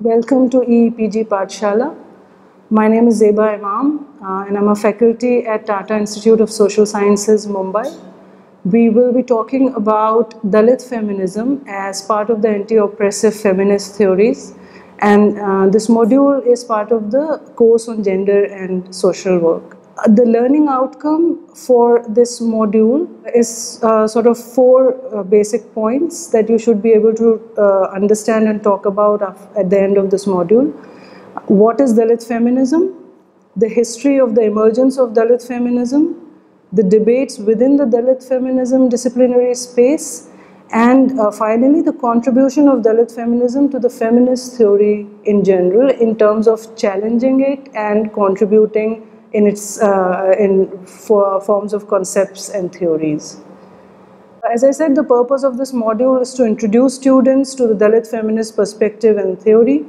Welcome to EEPG Pathshala. My name is Zeba Imam and I'm a faculty at Tata Institute of Social Sciences, Mumbai. We will be talking about Dalit feminism as part of the anti-oppressive feminist theories, and this module is part of the course on gender and social work. The learning outcome for this module is sort of four basic points that you should be able to understand and talk about at the end of this module. What is Dalit feminism? The history of the emergence of Dalit feminism, the debates within the Dalit feminism disciplinary space, and finally the contribution of Dalit feminism to the feminist theory in general in terms of challenging it and contributing in its forms of concepts and theories. As I said, the purpose of this module is to introduce students to the Dalit feminist perspective and theory.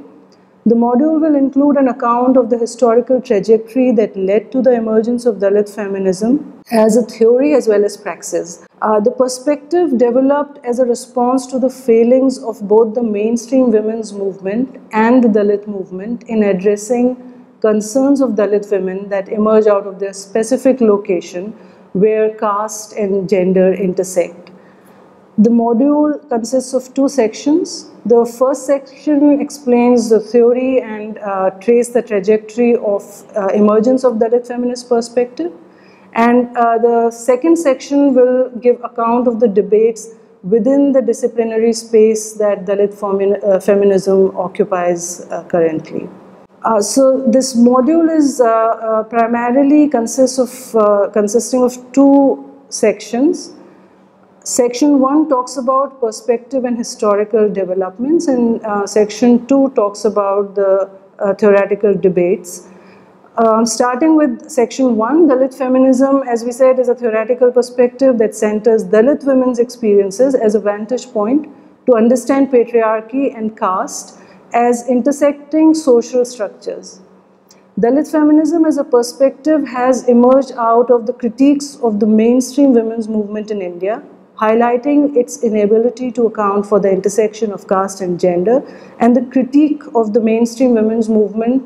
The module will include an account of the historical trajectory that led to the emergence of Dalit feminism as a theory as well as praxis. The perspective developed as a response to the failings of both the mainstream women's movement and the Dalit movement in addressing concerns of Dalit women that emerge out of their specific location where caste and gender intersect. The module consists of two sections. The first section explains the theory and trace the trajectory of emergence of Dalit feminist perspective. And the second section will give account of the debates within the disciplinary space that Dalit feminism occupies currently. So this module is primarily consisting of two sections. Section 1 talks about perspective and historical developments, and Section 2 talks about the theoretical debates. Starting with Section 1, Dalit feminism, as we said, is a theoretical perspective that centers Dalit women's experiences as a vantage point to understand patriarchy and caste as intersecting social structures. Dalit feminism as a perspective has emerged out of the critiques of the mainstream women's movement in India, highlighting its inability to account for the intersection of caste and gender, and the critique of the mainstream women's movement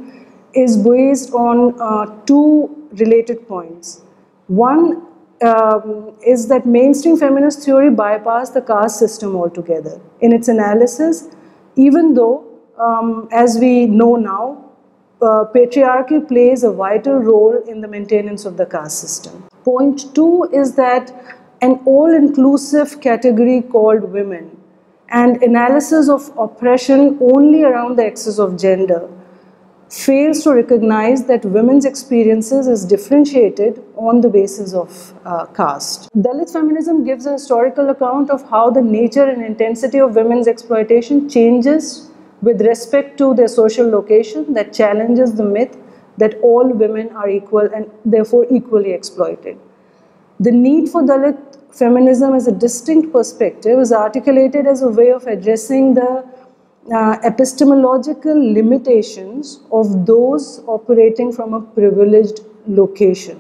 is based on two related points. One is that mainstream feminist theory bypassed the caste system altogether. In its analysis, even though, as we know now, patriarchy plays a vital role in the maintenance of the caste system. Point 2 is that an all-inclusive category called women and analysis of oppression only around the axis of gender fails to recognize that women's experiences is differentiated on the basis of caste. Dalit feminism gives a historical account of how the nature and intensity of women's exploitation changes with respect to their social location, that challenges the myth that all women are equal and therefore equally exploited. The need for Dalit feminism as a distinct perspective is articulated as a way of addressing the epistemological limitations of those operating from a privileged location.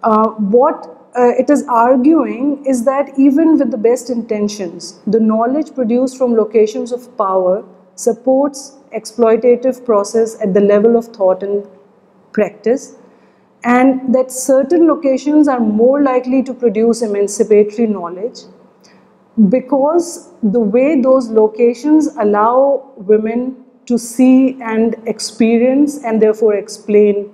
What it is arguing is that even with the best intentions, the knowledge produced from locations of power supports exploitative process at the level of thought and practice, and that certain locations are more likely to produce emancipatory knowledge because the way those locations allow women to see and experience and therefore explain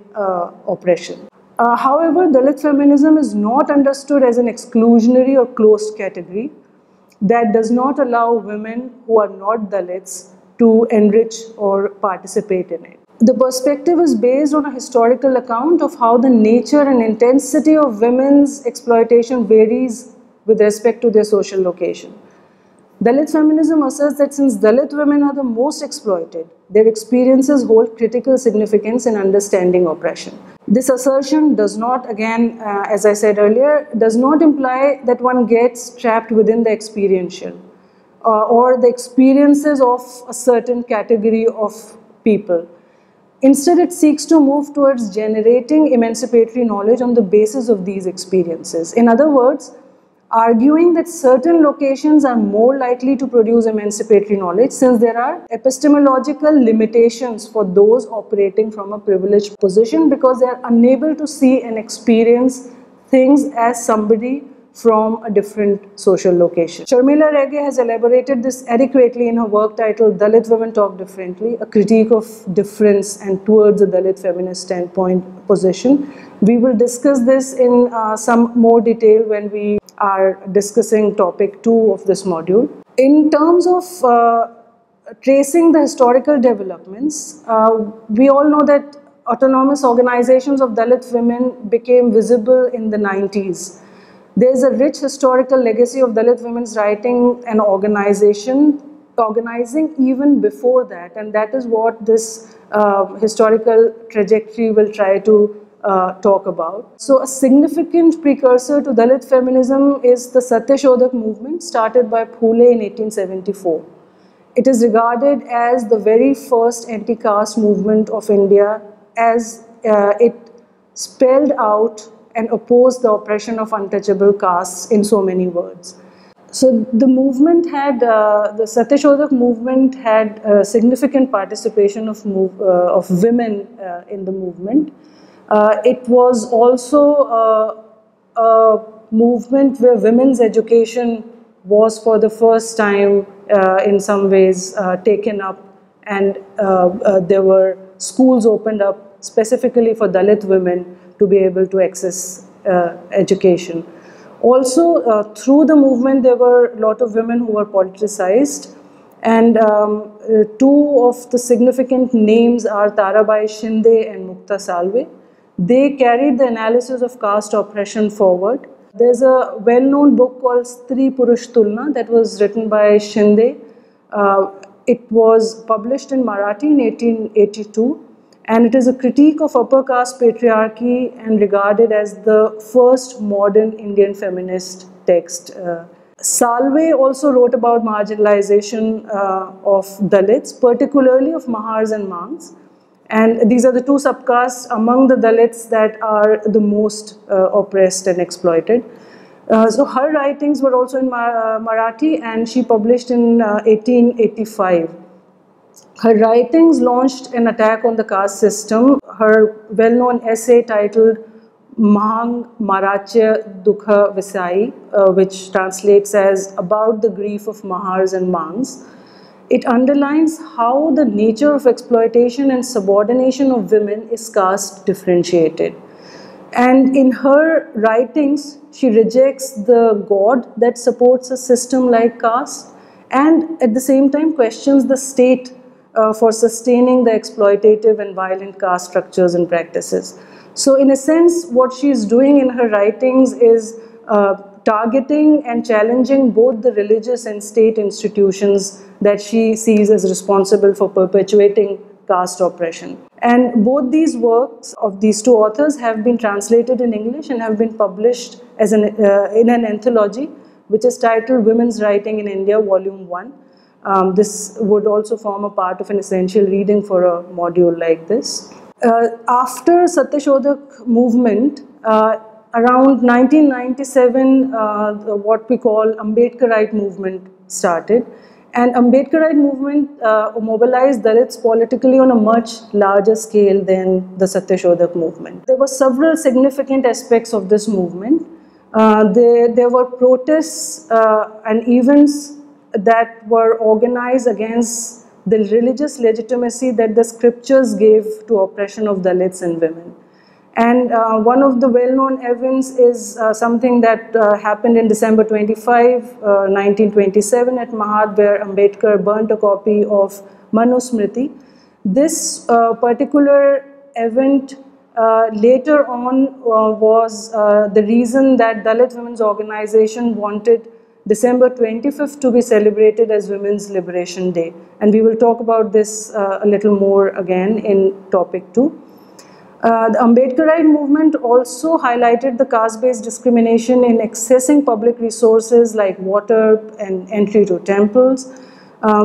oppression. However, Dalit feminism is not understood as an exclusionary or closed category that does not allow women who are not Dalits to enrich or participate in it. The perspective is based on a historical account of how the nature and intensity of women's exploitation varies with respect to their social location. Dalit feminism asserts that since Dalit women are the most exploited, their experiences hold critical significance in understanding oppression. This assertion does not, again, as I said earlier, does not imply that one gets trapped within the experiential or the experiences of a certain category of people. Instead, it seeks to move towards generating emancipatory knowledge on the basis of these experiences. In other words, arguing that certain locations are more likely to produce emancipatory knowledge since there are epistemological limitations for those operating from a privileged position because they are unable to see and experience things as somebody from a different social location. Sharmila Rege has elaborated this adequately in her work titled Dalit Women Talk Differently, a critique of difference and towards a Dalit feminist standpoint position. We will discuss this in some more detail when we are discussing topic 2 of this module. In terms of tracing the historical developments, we all know that autonomous organizations of Dalit women became visible in the 90s. There is a rich historical legacy of Dalit women's writing and organizing even before that, and that is what this historical trajectory will try to talk about. So a significant precursor to Dalit feminism is the Satyashodak movement started by Phule in 1874. It is regarded as the very first anti-caste movement of India as it spelled out and opposed the oppression of untouchable castes in so many words. So the movement had, the Satyashodak movement had significant participation of women in the movement. It was also a movement where women's education was for the first time in some ways taken up, and there were schools opened up specifically for Dalit women to be able to access education. Also, through the movement, there were a lot of women who were politicized, and two of the significant names are Tarabai Shinde and Mukta Salve. They carried the analysis of caste oppression forward. There's a well-known book called Stri Purush Tulna that was written by Shinde. It was published in Marathi in 1882. And it is a critique of upper caste patriarchy and regarded as the first modern Indian feminist text. Salve also wrote about marginalization of Dalits, particularly of Mahars and Mangs. And these are the two subcastes among the Dalits that are the most oppressed and exploited. So her writings were also in Marathi, and she published in 1885. Her writings launched an attack on the caste system. Her well-known essay titled Mahang Marachya Dukha Visai, which translates as About the Grief of Mahars and Mangs, it underlines how the nature of exploitation and subordination of women is caste differentiated. And in her writings, she rejects the God that supports a system like caste, and at the same time questions the state for sustaining the exploitative and violent caste structures and practices. So in a sense, what she is doing in her writings is targeting and challenging both the religious and state institutions that she sees as responsible for perpetuating caste oppression. And both these works of these two authors have been translated in English and have been published as in an anthology, which is titled Women's Writing in India, Volume 1. This would also form a part of an essential reading for a module like this. After Satyashodak movement, around 1997, what we call Ambedkarite movement started. And Ambedkarite movement mobilized Dalits politically on a much larger scale than the Satyashodak movement. There were several significant aspects of this movement. There were protests and events that were organized against the religious legitimacy that the scriptures gave to oppression of Dalits and women. And one of the well-known events is something that happened in December 25, 1927 at Mahad, where Ambedkar burnt a copy of Manusmriti. This particular event later on was the reason that Dalit Women's Organization wanted December 25th to be celebrated as Women's Liberation Day. And we will talk about this a little more again in topic 2. The Ambedkarite movement also highlighted the caste-based discrimination in accessing public resources like water and entry to temples.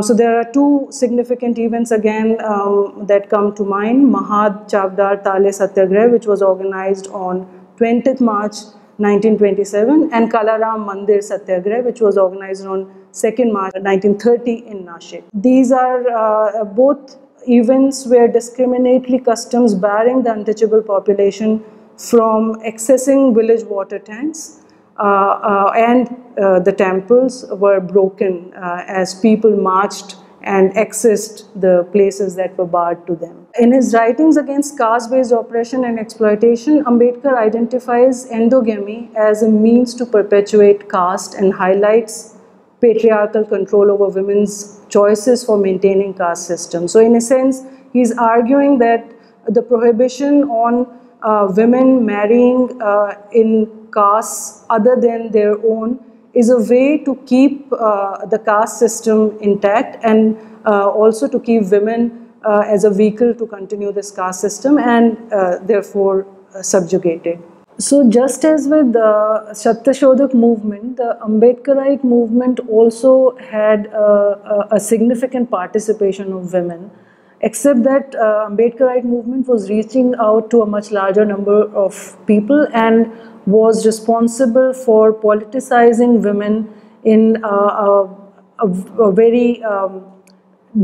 So there are two significant events again that come to mind. Mahad Chavdar Tale Satyagrah, which was organized on 20th March 1927, and Kalaram Mandir Satyagrah, which was organized on 2nd March 1930 in Nashik. These are both events where discriminatory customs barring the untouchable population from accessing village water tanks and the temples were broken as people marched and accessed the places that were barred to them. In his writings against caste-based oppression and exploitation, Ambedkar identifies endogamy as a means to perpetuate caste and highlights patriarchal control over women's choices for maintaining caste system. So in a sense, he's arguing that the prohibition on women marrying in castes other than their own is a way to keep the caste system intact and also to keep women as a vehicle to continue this caste system and therefore subjugated. So just as with the Satyashodhak movement, the Ambedkarite movement also had a significant participation of women, except that Ambedkarite movement was reaching out to a much larger number of people and was responsible for politicizing women in a very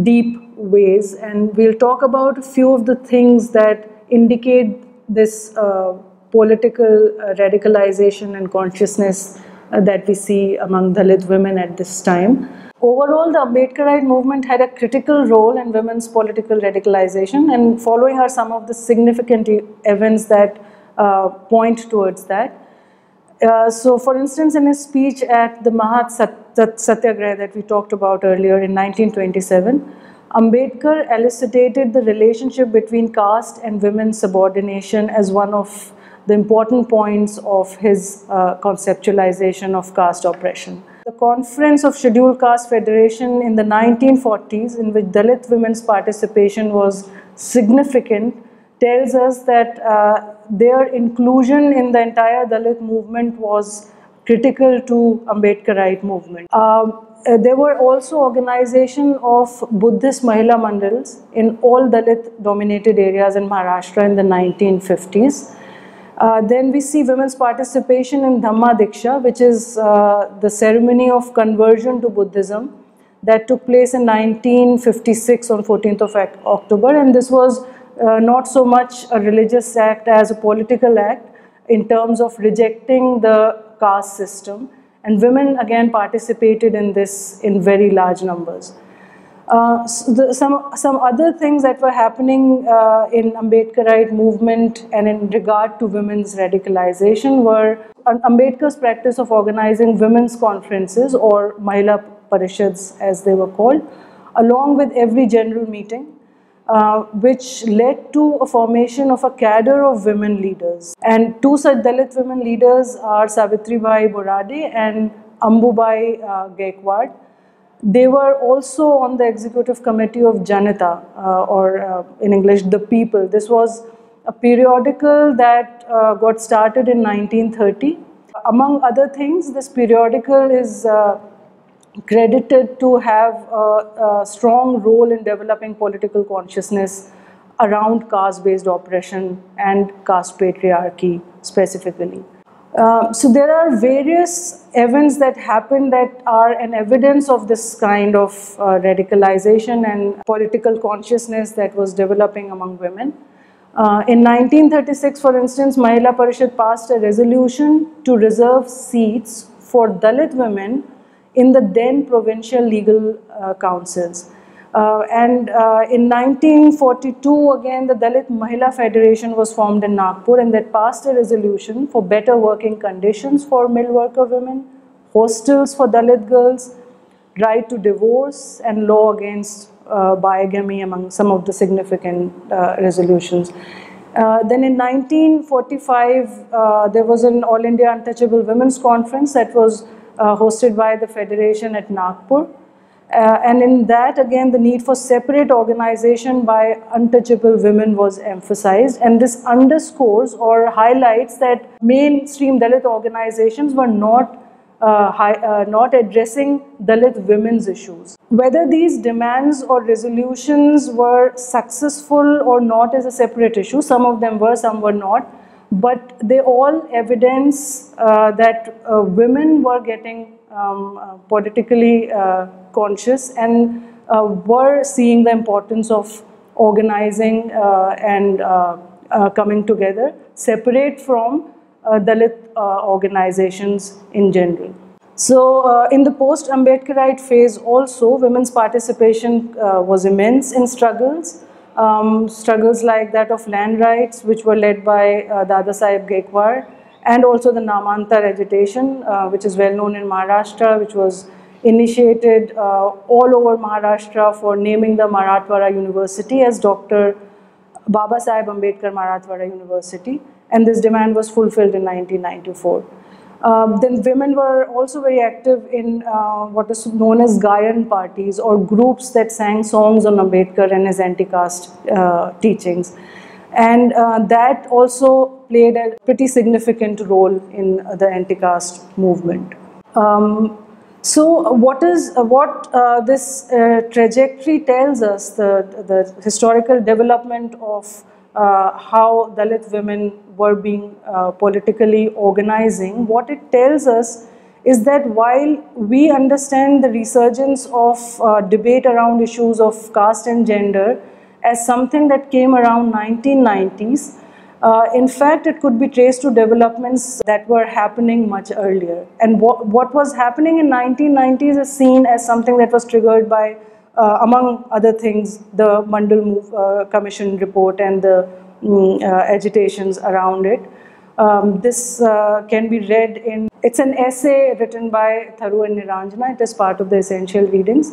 deep ways. And we'll talk about a few of the things that indicate this political radicalization and consciousness that we see among Dalit women at this time. Overall, the Ambedkarite movement had a critical role in women's political radicalization, and following are some of the significant events that point towards that. So for instance, in his speech at the Mahat Satyagraha that we talked about earlier in 1927, Ambedkar elucidated the relationship between caste and women's subordination as one of the important points of his conceptualization of caste oppression. The Conference of Scheduled Caste Federation in the 1940s, in which Dalit women's participation was significant, tells us that their inclusion in the entire Dalit movement was critical to Ambedkarite movement. There were also organization of Buddhist Mahila Mandals in all Dalit dominated areas in Maharashtra in the 1950s. Then we see women's participation in Dhamma Diksha, which is the ceremony of conversion to Buddhism that took place in 1956 on 14th of October, and this was not so much a religious act as a political act in terms of rejecting the caste system, and women again participated in this in very large numbers. Some other things that were happening in Ambedkarite movement and in regard to women's radicalization were Ambedkar's practice of organizing women's conferences, or Mahila Parishads as they were called, along with every general meeting, which led to a formation of a cadre of women leaders. And two such Dalit women leaders are Savitribai Borade and Ambubai Gaikwad. They were also on the executive committee of Janata, or in English, The People. This was a periodical that got started in 1930. Among other things, this periodical is credited to have a strong role in developing political consciousness around caste-based oppression and caste patriarchy specifically. So there are various events that happen that are an evidence of this kind of radicalization and political consciousness that was developing among women. In 1936, for instance, Mahila Parishad passed a resolution to reserve seats for Dalit women in the then provincial legal councils. In 1942, again, the Dalit Mahila Federation was formed in Nagpur, and that passed a resolution for better working conditions for mill worker women, hostels for Dalit girls, right to divorce, and law against bigamy among some of the significant resolutions. Then in 1945, there was an All India Untouchable Women's Conference that was hosted by the Federation at Nagpur. And in that, again, the need for separate organization by untouchable women was emphasized. And this underscores or highlights that mainstream Dalit organizations were not addressing Dalit women's issues. Whether these demands or resolutions were successful or not is a separate issue. Some of them were, some were not. But they all evidence that women were getting politically conscious and were seeing the importance of organizing and coming together, separate from Dalit organizations in general. So in the post-Ambedkarite phase also, women's participation was immense in struggles. Struggles like that of land rights, which were led by Dada Saheb Gaikwad, and also the Namantar agitation, which is well known in Maharashtra, which was initiated all over Maharashtra for naming the Marathwada University as Dr. Baba Saheb Ambedkar Marathwada University, and this demand was fulfilled in 1994. Then women were also very active in what is known as Gayan parties, or groups that sang songs on Ambedkar and his anti-caste teachings. And that also played a pretty significant role in the anti-caste movement. So what this trajectory tells us, the historical development of how Dalit women were being politically organizing, what it tells us is that while we understand the resurgence of debate around issues of caste and gender as something that came around 1990s, in fact, it could be traced to developments that were happening much earlier. And what was happening in 1990s is seen as something that was triggered by, among other things, the Mandal Commission report and the agitations around it. This can be read in, it's an essay written by Tharu and Niranjana. It is part of the essential readings.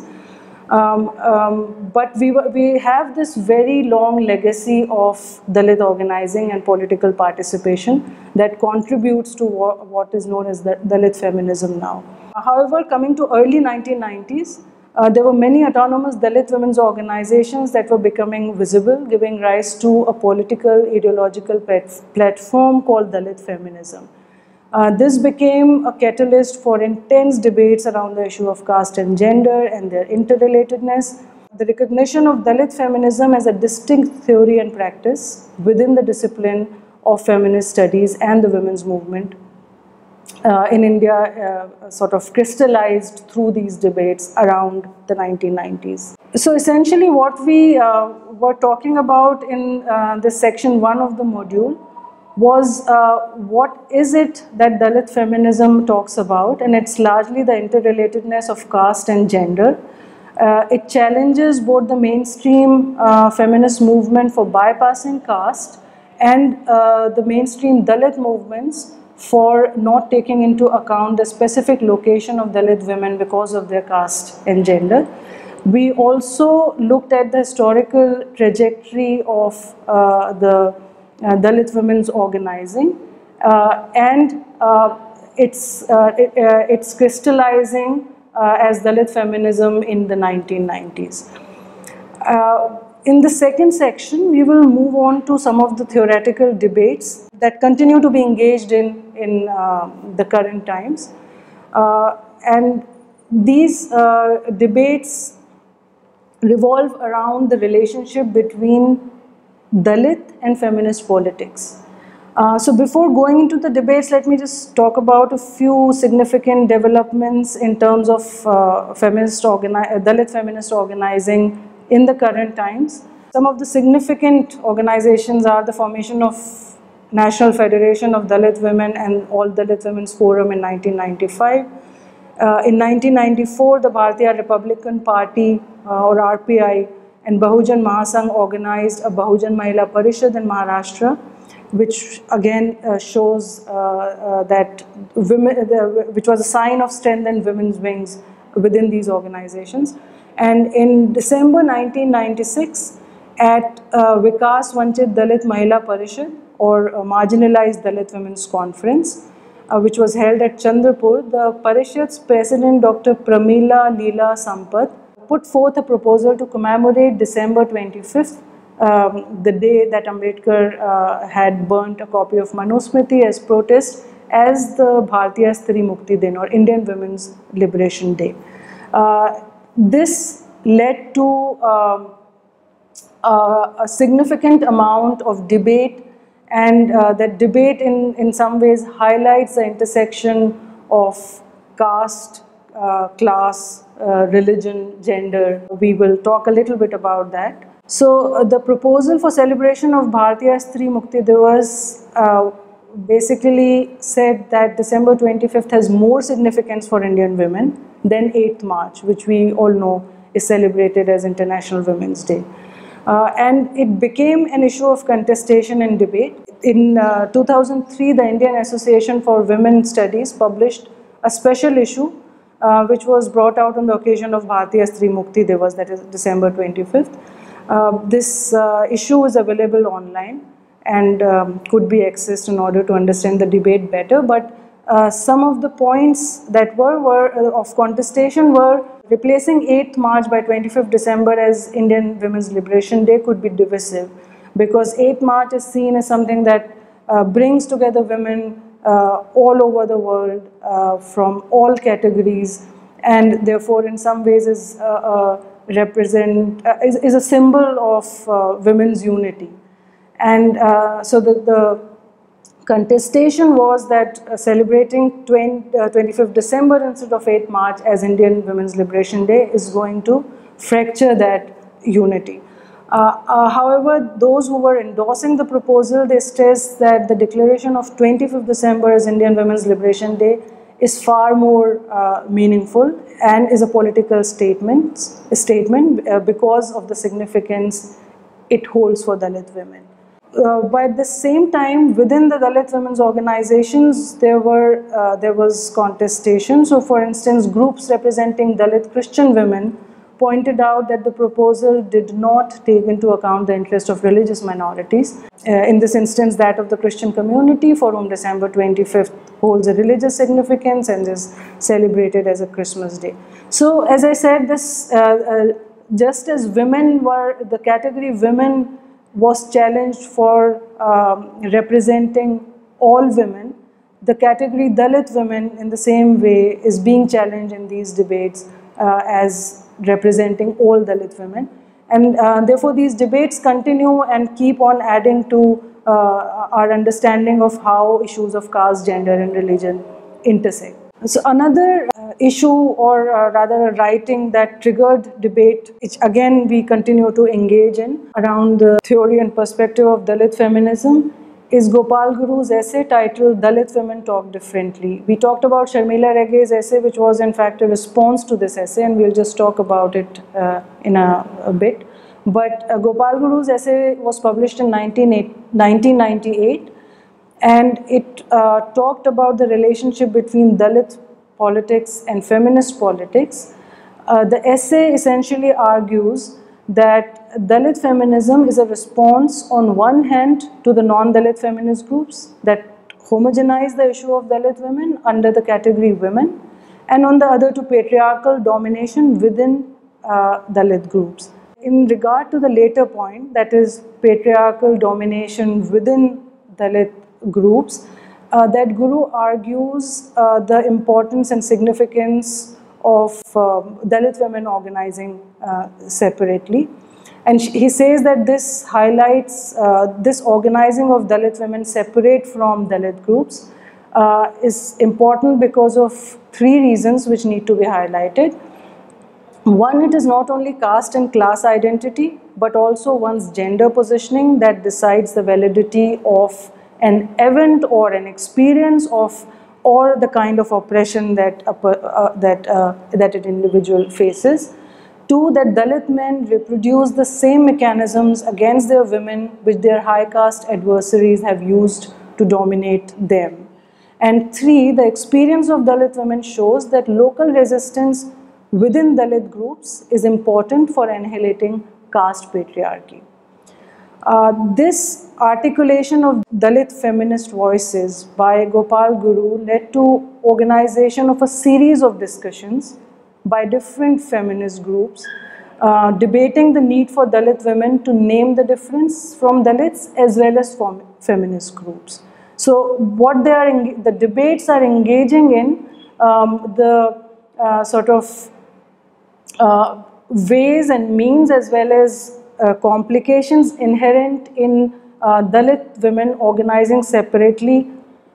But we have this very long legacy of Dalit organizing and political participation that contributes to what is known as the Dalit feminism now. However, coming to early 1990s, there were many autonomous Dalit women's organizations that were becoming visible, giving rise to a political ideological platform called Dalit feminism. This became a catalyst for intense debates around the issue of caste and gender and their interrelatedness. The recognition of Dalit feminism as a distinct theory and practice within the discipline of feminist studies and the women's movement in India sort of crystallized through these debates around the 1990s. So essentially what we were talking about in this section 1 of the module was what is it that Dalit feminism talks about, and it's largely the interrelatedness of caste and gender. It challenges both the mainstream feminist movement for bypassing caste and the mainstream Dalit movements for not taking into account the specific location of Dalit women because of their caste and gender. We also looked at the historical trajectory of the Dalit women's organizing and it's crystallizing as Dalit feminism in the 1990s. In the second section, we will move on to some of the theoretical debates that continue to be engaged in the current times. And these debates revolve around the relationship between Dalit and feminist politics. So before going into the debates, let me just talk about a few significant developments in terms of Dalit feminist organizing in the current times. Some of the significant organizations are the formation of National Federation of Dalit Women and All Dalit Women's Forum in 1995. In 1994, the Bharatiya Republican Party or RPI and Bahujan Mahasangh organized a Bahujan Mahila Parishad in Maharashtra, which again shows that women, which was a sign of strength and women's wings within these organizations. And in December 1996, at Vikas Vanchit Dalit Mahila Parishad, or Marginalized Dalit Women's Conference, which was held at Chandrapur, the Parishad's president, Dr. Pramila Leela Sampath, put forth a proposal to commemorate December 25th, the day that Ambedkar had burnt a copy of Manusmriti as protest, as the Bharatiya Stri Mukti Din, or Indian Women's Liberation Day. This led to a significant amount of debate And that debate in some ways highlights the intersection of caste, class, religion, gender. We will talk a little bit about that. So the proposal for celebration of Bharatiya Stri Mukti Divas basically said that December 25th has more significance for Indian women than 8th March, which we all know is celebrated as International Women's Day. And it became an issue of contestation and debate. In 2003, the Indian Association for Women Studies published a special issue which was brought out on the occasion of Bharatiya Stri Mukti Divas, that is December 25th. This issue is available online and could be accessed in order to understand the debate better. But some of the points that were of contestation were replacing 8th March by 25th December as Indian Women's Liberation Day could be divisive, because 8th March is seen as something that brings together women all over the world from all categories, and therefore in some ways is a symbol of women's unity. And so the contestation was that celebrating 25th December instead of 8th March as Indian Women's Liberation Day is going to fracture that unity. However, those who were endorsing the proposal, they stressed that the declaration of 25th December as Indian Women's Liberation Day is far more meaningful and is a political statement because of the significance it holds for Dalit women. But at the same time, within the Dalit women's organizations, there was contestation. So, for instance, groups representing Dalit Christian women pointed out that the proposal did not take into account the interest of religious minorities. In this instance, that of the Christian community, for whom December 25th holds a religious significance and is celebrated as a Christmas day. So, as I said, this just as women were, the category women was challenged for representing all women, the category Dalit women in the same way is being challenged in these debates as representing all Dalit women. And therefore these debates continue and keep on adding to our understanding of how issues of caste, gender and religion intersect. So another issue, or rather a writing that triggered debate, which again we continue to engage in around the theory and perspective of Dalit feminism, is Gopal Guru's essay titled Dalit Women Talk Differently. We talked about Sharmila Rege's essay, which was in fact a response to this essay, and we'll just talk about it in a bit. But Gopal Guru's essay was published in 1998. And it talked about the relationship between Dalit politics and feminist politics. The essay essentially argues that Dalit feminism is a response on one hand to the non-Dalit feminist groups that homogenize the issue of Dalit women under the category women, and on the other to patriarchal domination within Dalit groups. In regard to the later point, that is patriarchal domination within Dalit groups, that Guru argues the importance and significance of Dalit women organizing separately. And he says that this highlights this organizing of Dalit women separate from Dalit groups is important because of three reasons which need to be highlighted. One, it is not only caste and class identity, but also one's gender positioning that decides the validity of an event or an experience of, or the kind of oppression that an individual faces. Two, that Dalit men reproduce the same mechanisms against their women which their high caste adversaries have used to dominate them. And three, the experience of Dalit women shows that local resistance within Dalit groups is important for annihilating caste patriarchy. This articulation of Dalit feminist voices by Gopal Guru led to organization of a series of discussions by different feminist groups debating the need for Dalit women to name the difference from Dalits as well as from feminist groups. So what the debates are engaging in the sort of ways and means as well as complications inherent in Dalit women organizing separately,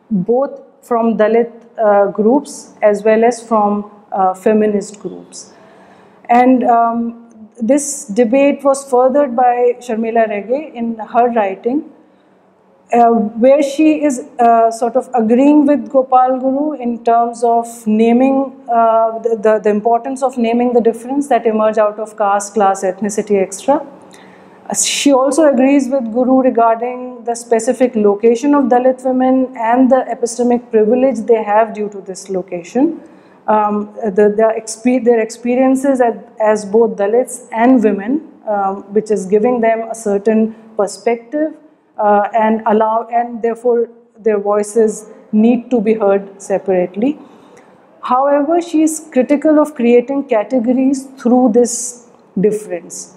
both from Dalit groups as well as from feminist groups. And this debate was furthered by Sharmila Rege in her writing, where she is sort of agreeing with Gopal Guru in terms of naming the importance of naming the difference that emerge out of caste, class, ethnicity, etc. She also agrees with Guru regarding the specific location of Dalit women and the epistemic privilege they have due to this location. Their experiences as both Dalits and women, which is giving them a certain perspective and therefore their voices need to be heard separately. However, she is critical of creating categories through this difference.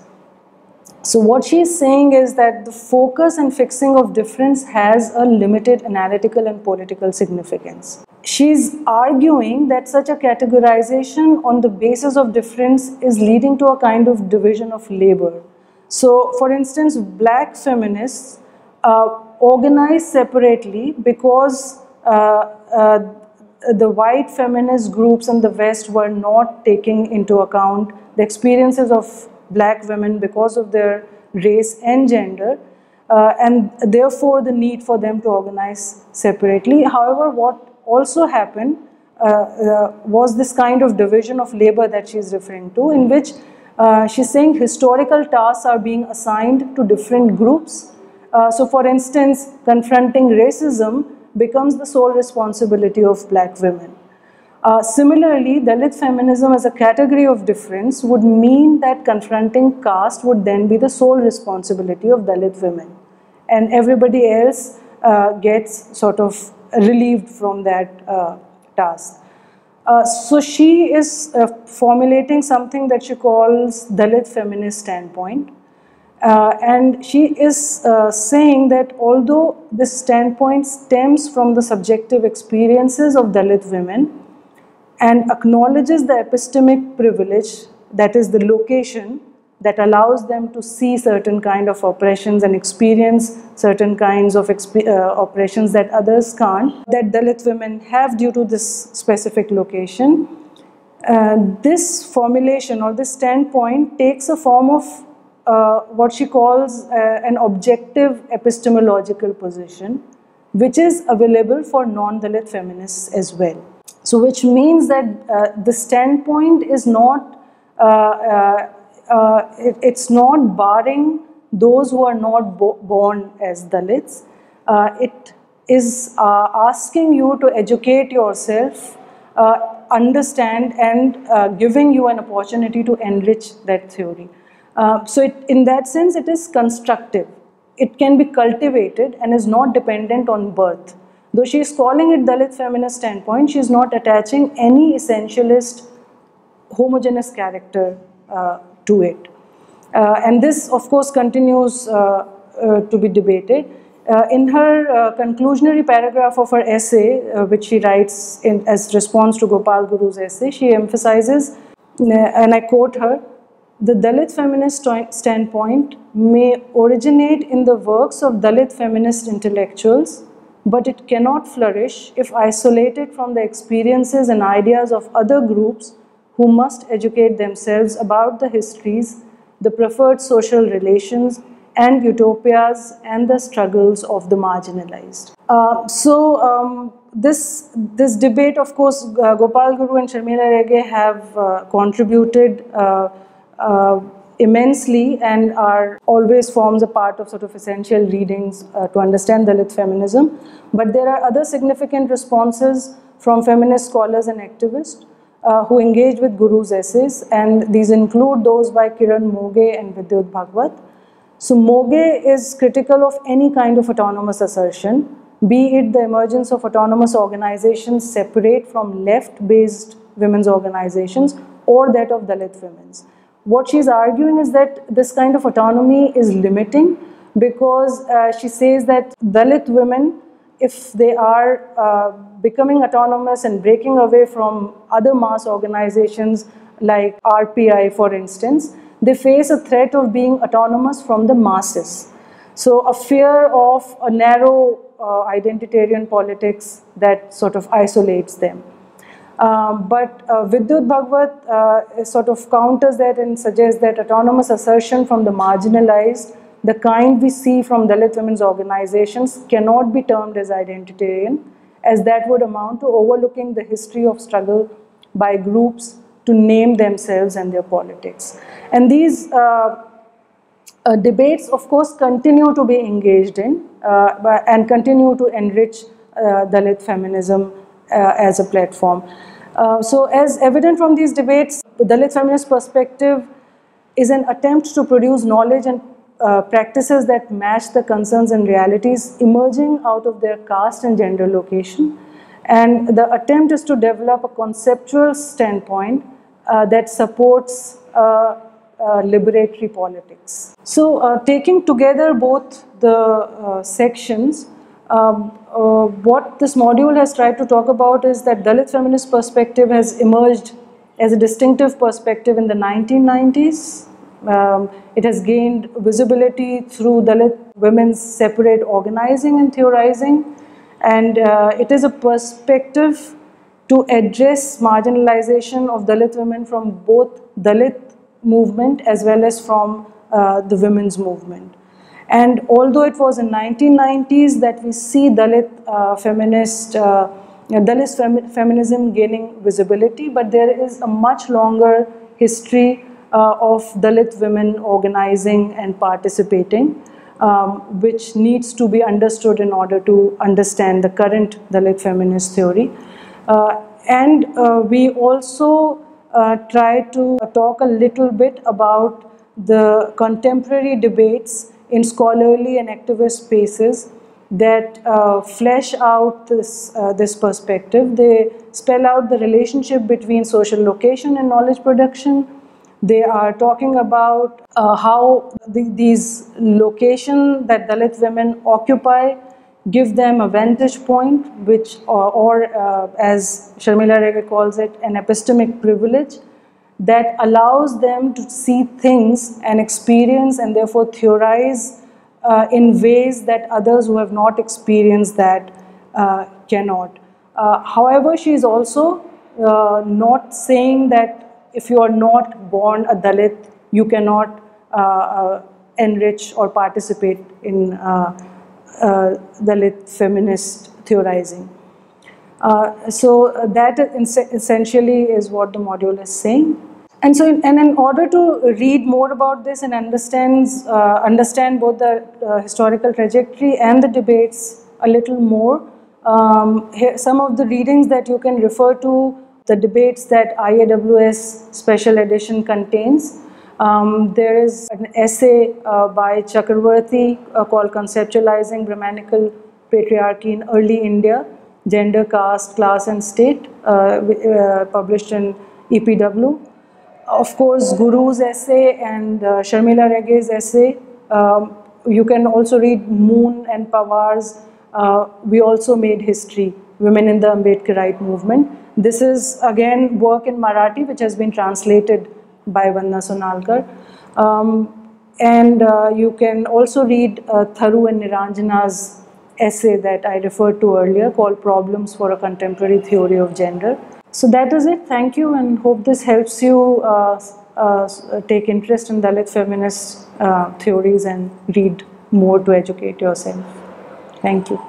So what she is saying is that the focus and fixing of difference has a limited analytical and political significance. She is arguing that such a categorization on the basis of difference is leading to a kind of division of labor. So, for instance, black feminists organize separately because the white feminist groups in the West were not taking into account the experiences of black women because of their race and gender, and therefore the need for them to organize separately. However, what also happened was this kind of division of labor that she is referring to, in which she's saying historical tasks are being assigned to different groups. So for instance, confronting racism becomes the sole responsibility of black women. Similarly, Dalit feminism as a category of difference would mean that confronting caste would then be the sole responsibility of Dalit women, and everybody else gets sort of relieved from that task. So she is formulating something that she calls Dalit feminist standpoint. And she is saying that although this standpoint stems from the subjective experiences of Dalit women and acknowledges the epistemic privilege, that is the location that allows them to see certain kind of oppressions and experience certain kinds of oppressions that others can't, that Dalit women have due to this specific location, this formulation or this standpoint takes a form of what she calls an objective epistemological position, which is available for non-Dalit feminists as well. So which means that the standpoint is not, it's not barring those who are not born as Dalits. It is asking you to educate yourself, understand, and giving you an opportunity to enrich that theory. So in that sense, it is constructive. It can be cultivated and is not dependent on birth. Though she is calling it Dalit feminist standpoint, she is not attaching any essentialist homogeneous character to it. And this, of course, continues to be debated. In her conclusionary paragraph of her essay, which she writes as response to Gopal Guru's essay, she emphasizes, and I quote her, "The Dalit feminist standpoint may originate in the works of Dalit feminist intellectuals, but it cannot flourish if isolated from the experiences and ideas of other groups who must educate themselves about the histories, the preferred social relations, and utopias and the struggles of the marginalized." This debate, of course, Gopal Guru and Sharmila Rege have contributed immensely and always forms a part of sort of essential readings to understand Dalit feminism. But there are other significant responses from feminist scholars and activists who engage with Guru's essays, and these include those by Kiran Moge and Vidyut Bhagwat. So Moge is critical of any kind of autonomous assertion, be it the emergence of autonomous organizations separate from left-based women's organizations or that of Dalit women's. What she's arguing is that this kind of autonomy is limiting because she says that Dalit women, if they are becoming autonomous and breaking away from other mass organizations like RPI, for instance, they face a threat of being autonomous from the masses. So a fear of a narrow identitarian politics that sort of isolates them. But Vidyut Bhagwat sort of counters that and suggests that autonomous assertion from the marginalized, the kind we see from Dalit women's organizations, cannot be termed as identitarian, as that would amount to overlooking the history of struggle by groups to name themselves and their politics. And these debates, of course, continue to be engaged in and continue to enrich Dalit feminism as a platform. So as evident from these debates, the Dalit feminist perspective is an attempt to produce knowledge and practices that match the concerns and realities emerging out of their caste and gender location. And the attempt is to develop a conceptual standpoint that supports liberatory politics. So taking together both the sections, what this module has tried to talk about is that Dalit feminist perspective has emerged as a distinctive perspective in the 1990s. It has gained visibility through Dalit women's separate organizing and theorizing, and it is a perspective to address marginalization of Dalit women from both Dalit movement as well as from the women's movement. And although it was in 1990s that we see Dalit feminism gaining visibility, but there is a much longer history of Dalit women organizing and participating, which needs to be understood in order to understand the current Dalit feminist theory. And we also try to talk a little bit about the contemporary debates in scholarly and activist spaces that flesh out this perspective. They spell out the relationship between social location and knowledge production. They are talking about how these locations that Dalit women occupy give them a vantage point, which, or as Sharmila Rege calls it, an epistemic privilege that allows them to see things and experience and therefore theorize in ways that others who have not experienced that cannot. However, she is also not saying that if you are not born a Dalit, you cannot enrich or participate in Dalit feminist theorizing. So that essentially is what the module is saying. And so, in order to read more about this and understand both the historical trajectory and the debates a little more, here some of the readings that you can refer to, the debates that IAWS Special Edition contains. There is an essay by Chakravarti called Conceptualizing Brahmanical Patriarchy in Early India, Gender, Caste, Class and State, published in EPW. Of course, Guru's essay and Sharmila Rege's essay. You can also read Moon and Pawar's We Also Made History, Women in the Ambedkarite Movement. This is again work in Marathi which has been translated by Vandana Sonalkar. And you can also read Tharu and Niranjana's essay that I referred to earlier called Problems for a Contemporary Theory of Gender. So that is it. Thank you, and hope this helps you take interest in Dalit feminist theories and read more to educate yourself. Thank you.